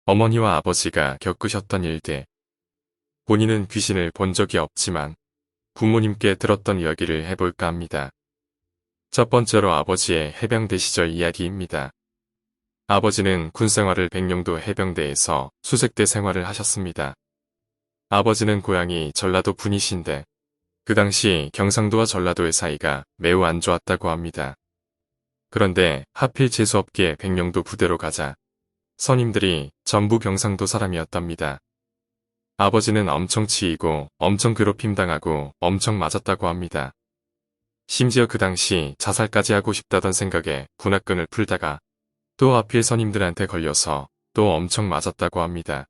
어머니와 아버지가 겪으셨던 일들. 본인은 귀신을 본 적이 없지만 부모님께 들었던 이야기를 해볼까 합니다. 첫 번째로 아버지의 해병대 시절 이야기입니다. 아버지는 군 생활을 백령도 해병대에서 수색대 생활을 하셨습니다. 아버지는 고향이 전라도 분이신데 그 당시 경상도와 전라도의 사이가 매우 안 좋았다고 합니다. 그런데 하필 재수없게 백령도 부대로 가자 선임들이 전부 경상도 사람이었답니다. 아버지는 엄청 치이고 엄청 괴롭힘당하고 엄청 맞았다고 합니다. 심지어 그 당시 자살까지 하고 싶다던 생각에 군악근을 풀다가 또 하필 선임들한테 걸려서 또 엄청 맞았다고 합니다.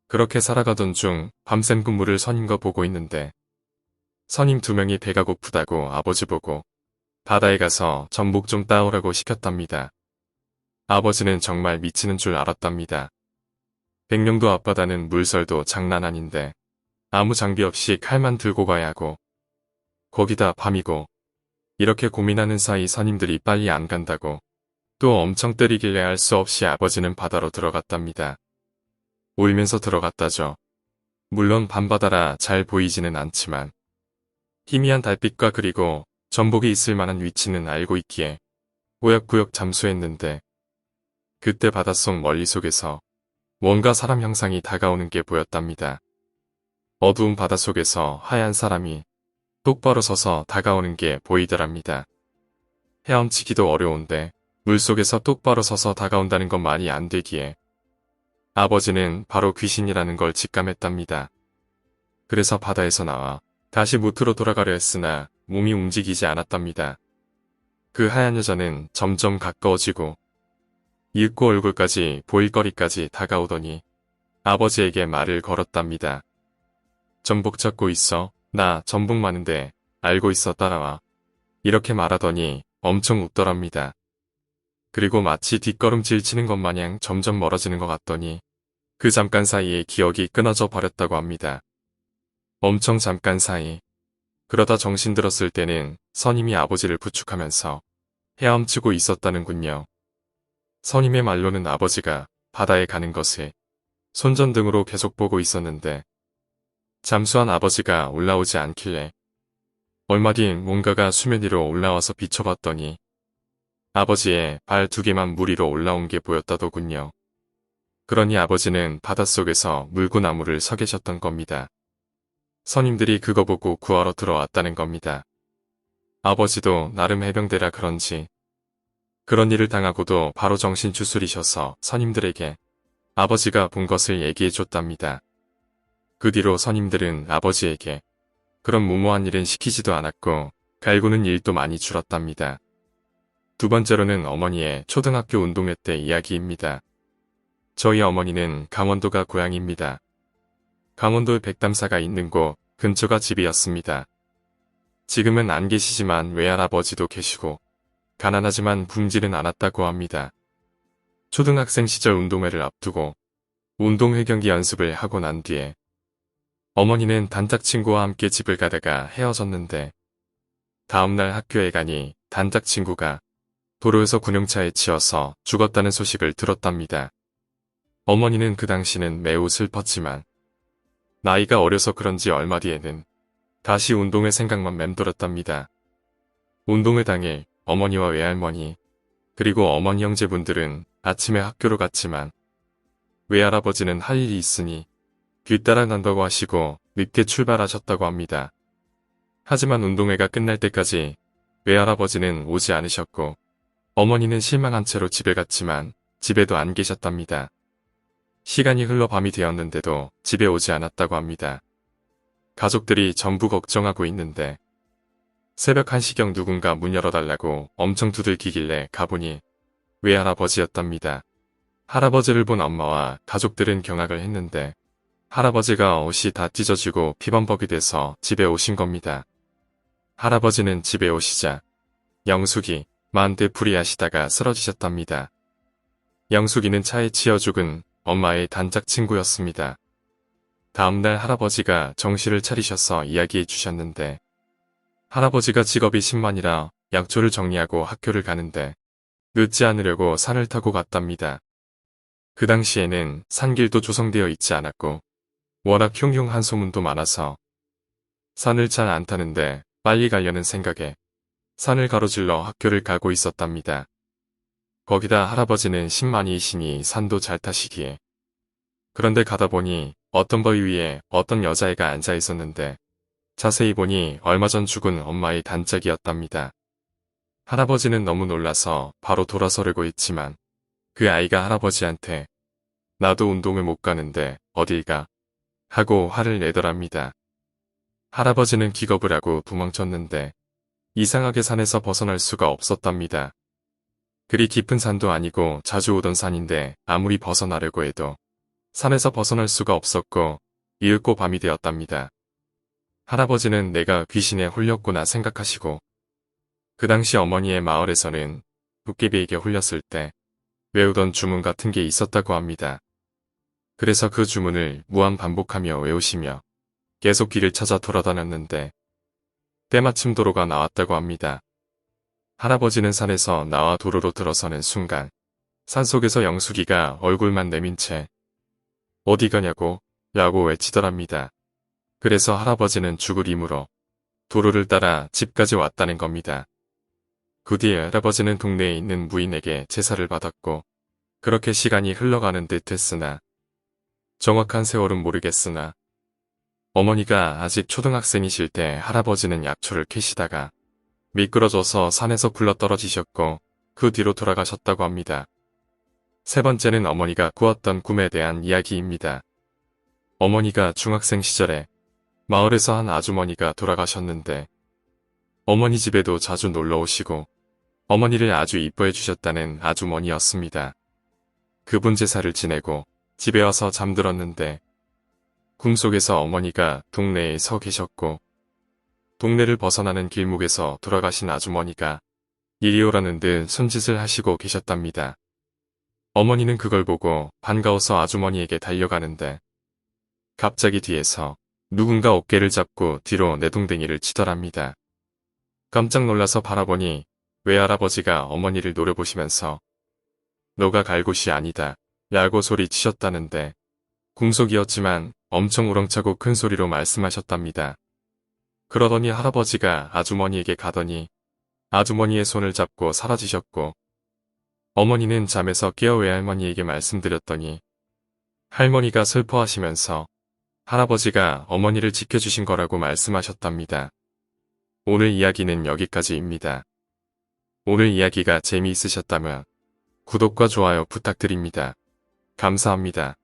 그렇게 살아가던 중 밤샘 근무를 선임과 보고 있는데 선임 2명이 배가 고프다고 아버지 보고 바다에 가서 전복 좀 따오라고 시켰답니다. 아버지는 정말 미치는 줄 알았답니다. 백령도 앞바다는 물설도 장난 아닌데 아무 장비 없이 칼만 들고 가야 하고 거기다 밤이고 이렇게 고민하는 사이 선임들이 빨리 안 간다고 또 엄청 때리길래 할 수 없이 아버지는 바다로 들어갔답니다. 울면서 들어갔다죠. 물론 밤바다라 잘 보이지는 않지만 희미한 달빛과 그리고 전복이 있을 만한 위치는 알고 있기에 꾸역꾸역 잠수했는데 그때 바닷속 멀리 속에서 뭔가 사람 형상이 다가오는 게 보였답니다. 어두운 바닷속에서 하얀 사람이 똑바로 서서 다가오는 게 보이더랍니다. 헤엄치기도 어려운데 물속에서 똑바로 서서 다가온다는 건 말이 안 되기에 아버지는 바로 귀신이라는 걸 직감했답니다. 그래서 바다에서 나와 다시 무트로 돌아가려 했으나 몸이 움직이지 않았답니다. 그 하얀 여자는 점점 가까워지고 입고 얼굴까지 보일 거리까지 다가오더니 아버지에게 말을 걸었답니다. 전복 찾고 있어. 나 전복 많은데 알고 있어 따라와. 이렇게 말하더니 엄청 웃더랍니다. 그리고 마치 뒷걸음질 치는 것 마냥 점점 멀어지는 것 같더니 그 잠깐 사이에 기억이 끊어져 버렸다고 합니다. 엄청 잠깐 사이. 그러다 정신 들었을 때는 선임이 아버지를 부축하면서 헤엄치고 있었다는군요. 선임의 말로는 아버지가 바다에 가는 것을 손전등으로 계속 보고 있었는데 잠수한 아버지가 올라오지 않길래 얼마 뒤 뭔가가 수면 위로 올라와서 비춰봤더니 아버지의 발 2개만 물 위로 올라온 게 보였다더군요. 그러니 아버지는 바닷속에서 물구나무를 서 계셨던 겁니다. 선임들이 그거 보고 구하러 들어왔다는 겁니다. 아버지도 나름 해병대라 그런지 그런 일을 당하고도 바로 정신 추스리셔서 선임들에게 아버지가 본 것을 얘기해 줬답니다. 그 뒤로 선임들은 아버지에게 그런 무모한 일은 시키지도 않았고 갈구는 일도 많이 줄었답니다. 두 번째로는 어머니의 초등학교 운동회 때 이야기입니다. 저희 어머니는 강원도가 고향입니다. 강원도에 백담사가 있는 곳 근처가 집이었습니다. 지금은 안 계시지만 외할아버지도 계시고 가난하지만 굶지는 않았다고 합니다. 초등학생 시절 운동회를 앞두고 운동회 경기 연습을 하고 난 뒤에 어머니는 단짝 친구와 함께 집을 가다가 헤어졌는데 다음날 학교에 가니 단짝 친구가 도로에서 군용차에 치여서 죽었다는 소식을 들었답니다. 어머니는 그 당시는 매우 슬펐지만 나이가 어려서 그런지 얼마 뒤에는 다시 운동회 생각만 맴돌았답니다. 운동회 당일 어머니와 외할머니 그리고 어머니 형제분들은 아침에 학교로 갔지만 외할아버지는 할 일이 있으니 뒤따라 간다고 하시고 늦게 출발하셨다고 합니다. 하지만 운동회가 끝날 때까지 외할아버지는 오지 않으셨고 어머니는 실망한 채로 집에 갔지만 집에도 안 계셨답니다. 시간이 흘러 밤이 되었는데도 집에 오지 않았다고 합니다. 가족들이 전부 걱정하고 있는데 새벽 1시경 누군가 문 열어달라고 엄청 두들기길래 가보니 외할아버지였답니다. 할아버지를 본 엄마와 가족들은 경악을 했는데 할아버지가 옷이 다 찢어지고 피범벅이 돼서 집에 오신 겁니다. 할아버지는 집에 오시자 영숙이 만대풀이 하시다가 쓰러지셨답니다. 영숙이는 차에 치여 죽은 엄마의 단짝 친구였습니다. 다음날 할아버지가 정신을 차리셔서 이야기해 주셨는데 할아버지가 직업이 신만이라 약초를 정리하고 학교를 가는데 늦지 않으려고 산을 타고 갔답니다. 그 당시에는 산길도 조성되어 있지 않았고 워낙 흉흉한 소문도 많아서 산을 잘 안 타는데 빨리 가려는 생각에 산을 가로질러 학교를 가고 있었답니다. 거기다 할아버지는 신만이이시니 산도 잘 타시기에. 그런데 가다 보니 어떤 바위 위에 어떤 여자애가 앉아 있었는데 자세히 보니 얼마 전 죽은 엄마의 단짝이었답니다. 할아버지는 너무 놀라서 바로 돌아서려고 했지만 그 아이가 할아버지한테 나도 운동을 못 가는데 어딜 가? 하고 화를 내더랍니다. 할아버지는 기겁을 하고 도망쳤는데 이상하게 산에서 벗어날 수가 없었답니다. 그리 깊은 산도 아니고 자주 오던 산인데 아무리 벗어나려고 해도 산에서 벗어날 수가 없었고 이윽고 밤이 되었답니다. 할아버지는 내가 귀신에 홀렸구나 생각하시고 그 당시 어머니의 마을에서는 도깨비에게 홀렸을 때 외우던 주문 같은 게 있었다고 합니다. 그래서 그 주문을 무한 반복하며 외우시며 계속 길을 찾아 돌아다녔는데 때마침 도로가 나왔다고 합니다. 할아버지는 산에서 나와 도로로 들어서는 순간 산속에서 영숙이가 얼굴만 내민 채 어디 가냐고 라고 외치더랍니다. 그래서 할아버지는 죽을 힘으로 도로를 따라 집까지 왔다는 겁니다. 그 뒤에 할아버지는 동네에 있는 무인에게 제사를 받았고 그렇게 시간이 흘러가는 듯 했으나 정확한 세월은 모르겠으나 어머니가 아직 초등학생이실 때 할아버지는 약초를 캐시다가 미끄러져서 산에서 굴러떨어지셨고 그 뒤로 돌아가셨다고 합니다. 세 번째는 어머니가 꾸었던 꿈에 대한 이야기입니다. 어머니가 중학생 시절에 마을에서 한 아주머니가 돌아가셨는데 어머니 집에도 자주 놀러 오시고 어머니를 아주 이뻐해 주셨다는 아주머니였습니다. 그분 제사를 지내고 집에 와서 잠들었는데 꿈속에서 어머니가 동네에 서 계셨고 동네를 벗어나는 길목에서 돌아가신 아주머니가 이리 오라는 듯 손짓을 하시고 계셨답니다. 어머니는 그걸 보고 반가워서 아주머니에게 달려가는데 갑자기 뒤에서 누군가 어깨를 잡고 뒤로 내동댕이를 치더랍니다. 깜짝 놀라서 바라보니 외할아버지가 어머니를 노려보시면서 너가 갈 곳이 아니다 라고 소리치셨다는데 궁속이었지만 엄청 우렁차고 큰 소리로 말씀하셨답니다. 그러더니 할아버지가 아주머니에게 가더니 아주머니의 손을 잡고 사라지셨고 어머니는 잠에서 깨어 외할머니에게 말씀드렸더니 할머니가 슬퍼하시면서 할아버지가 어머니를 지켜주신 거라고 말씀하셨답니다. 오늘 이야기는 여기까지입니다. 오늘 이야기가 재미있으셨다면 구독과 좋아요 부탁드립니다. 감사합니다.